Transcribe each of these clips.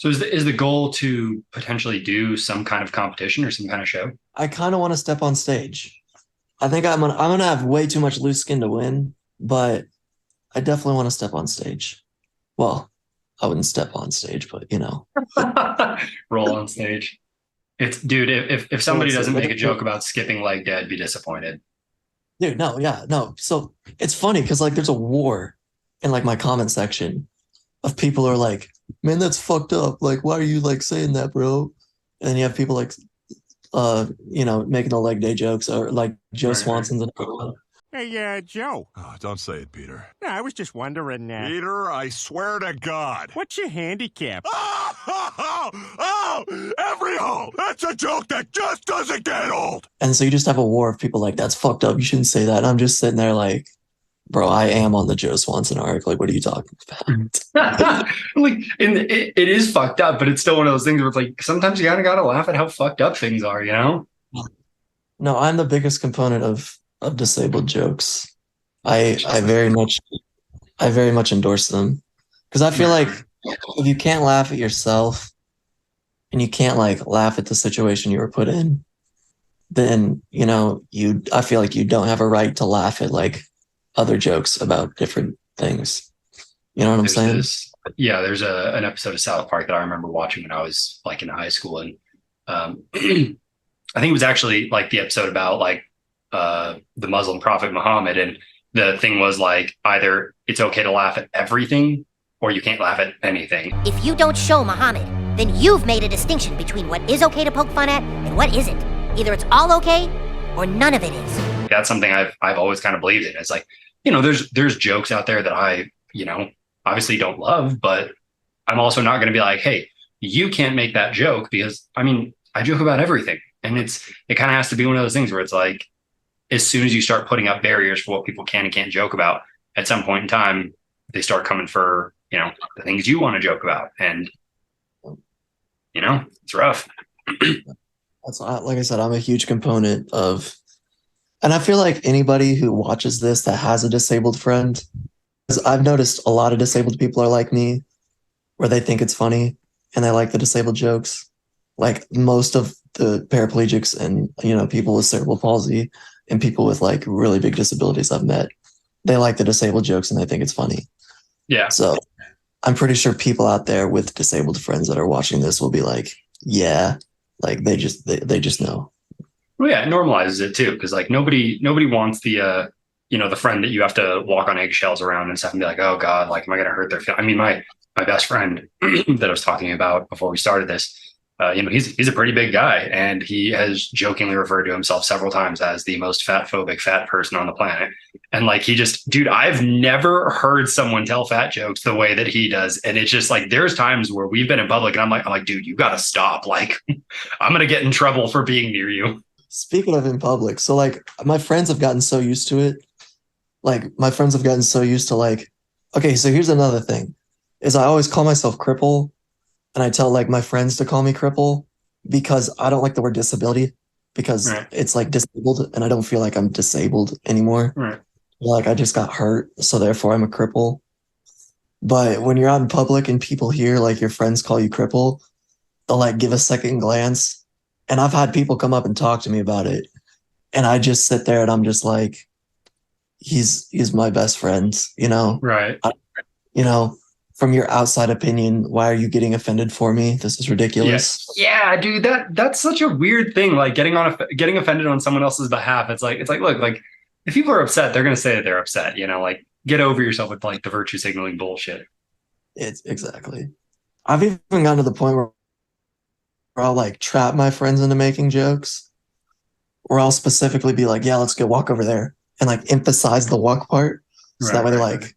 So is the goal to potentially do some kind of competition or some kind of show? I kind of want to step on stage. I think I'm gonna have way too much loose skin to win, but I definitely want to step on stage. Well, I wouldn't step on stage, but Roll on stage. It's dude, if roll on somebody stage. doesn't make a joke about skipping leg day, I'd be disappointed. Dude, no, yeah, no. So it's funny because like there's a war in like my comment section of people who are like, man, that's fucked up. Like, why are you like saying that, bro? And then you have people like making the leg day jokes or like Joe Right, right. Swanson's another one. Hey, Joe. Oh, don't say it, Peter. No, I was just wondering, Peter, I swear to God. what's your handicap? Every hole. That's a joke that just doesn't get old. And so you just have a war of people like, that's fucked up. You shouldn't say that. And I'm just sitting there like, bro, I am on the Joe Swanson arc. Like, what are you talking about? Like, and it is fucked up, but it's still one of those things where it's like sometimes you gotta laugh at how fucked up things are, you know? No, I'm the biggest component of disabled jokes. I very much endorse them because I feel like if you can't laugh at yourself and you can't like laugh at the situation you were put in, then I feel like you don't have a right to laugh at like other jokes about different things. You know what I'm There's saying? there's an episode of South Park that I remember watching when I was like in high school, and I think it was actually like the episode about like the Muslim prophet Muhammad, and the thing was like either it's okay to laugh at everything or you can't laugh at anything. If you don't show Muhammad, then you've made a distinction between what is okay to poke fun at and what isn't. Either it's all okay or none of it is. That's something I've always kind of believed in. It's like, there's jokes out there that I, obviously don't love, but I'm also not going to be like, hey, you can't make that joke, because I mean, I joke about everything. And it kind of has to be one of those things where it's like, as soon as you start putting up barriers for what people can and can't joke about, at some point in time, they start coming for, the things you want to joke about. And, it's rough. That's like I said, I'm a huge component of, and I feel like anybody who watches this that has a disabled friend, because I've noticed a lot of disabled people are like me, where they think it's funny and they like the disabled jokes. Like most of the paraplegics and people with cerebral palsy and people with like really big disabilities I've met, they like the disabled jokes and they think it's funny. Yeah. So I'm pretty sure people out there with disabled friends that are watching this will be like, yeah, like they just know. Well, yeah, it normalizes it too, because like nobody wants the friend that you have to walk on eggshells around and stuff and be like, oh God, like am I gonna hurt their feelings? I mean, my best friend that I was talking about before we started this, he's a pretty big guy, and he has jokingly referred to himself several times as the most fat person on the planet. And like dude, I've never heard someone tell fat jokes the way that he does. And it's just like there's times where we've been in public and I'm like, dude, you gotta stop. Like I'm gonna get in trouble for being near you. Speaking of in public, so like my friends have gotten so used to it. Like my friends have gotten so used to like, okay, so here's another thing, is I always call myself cripple, and I tell like my friends to call me cripple because I don't like the word disability, because Right. it's like disabled and I don't feel like I'm disabled anymore. Right. Like I just got hurt, so therefore I'm a cripple. But when you're out in public and people hear like your friends call you cripple, they'll like give a second glance. And I've had people come up and talk to me about it. And I just sit there and I'm just like, he's my best friend, Right. From your outside opinion, why are you getting offended for me? This is ridiculous. Yeah, dude, that's such a weird thing. Like getting offended on someone else's behalf. It's like, look, like if people are upset, they're gonna say that they're upset. Like get over yourself with like the virtue signaling bullshit. It's exactly. I've even gotten to the point where I'll like trap my friends into making jokes, or I'll specifically be like, yeah, let's go walk over there, and like emphasize the walk part. So that way they're like,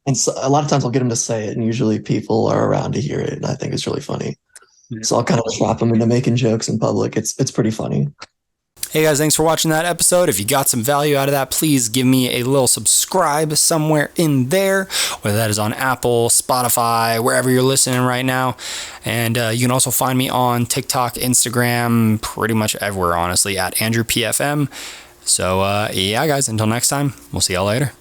and so a lot of times I'll get them to say it, and usually people are around to hear it, and I think it's really funny. Yeah. So I'll kind of trap them into making jokes in public. It's pretty funny. Hey guys, thanks for watching that episode. If you got some value out of that, please give me a little subscribe somewhere in there, whether that is on Apple, Spotify, wherever you're listening right now. And you can also find me on TikTok, Instagram, pretty much everywhere, honestly, at AndrewPFM. So yeah, guys, until next time, we'll see y'all later.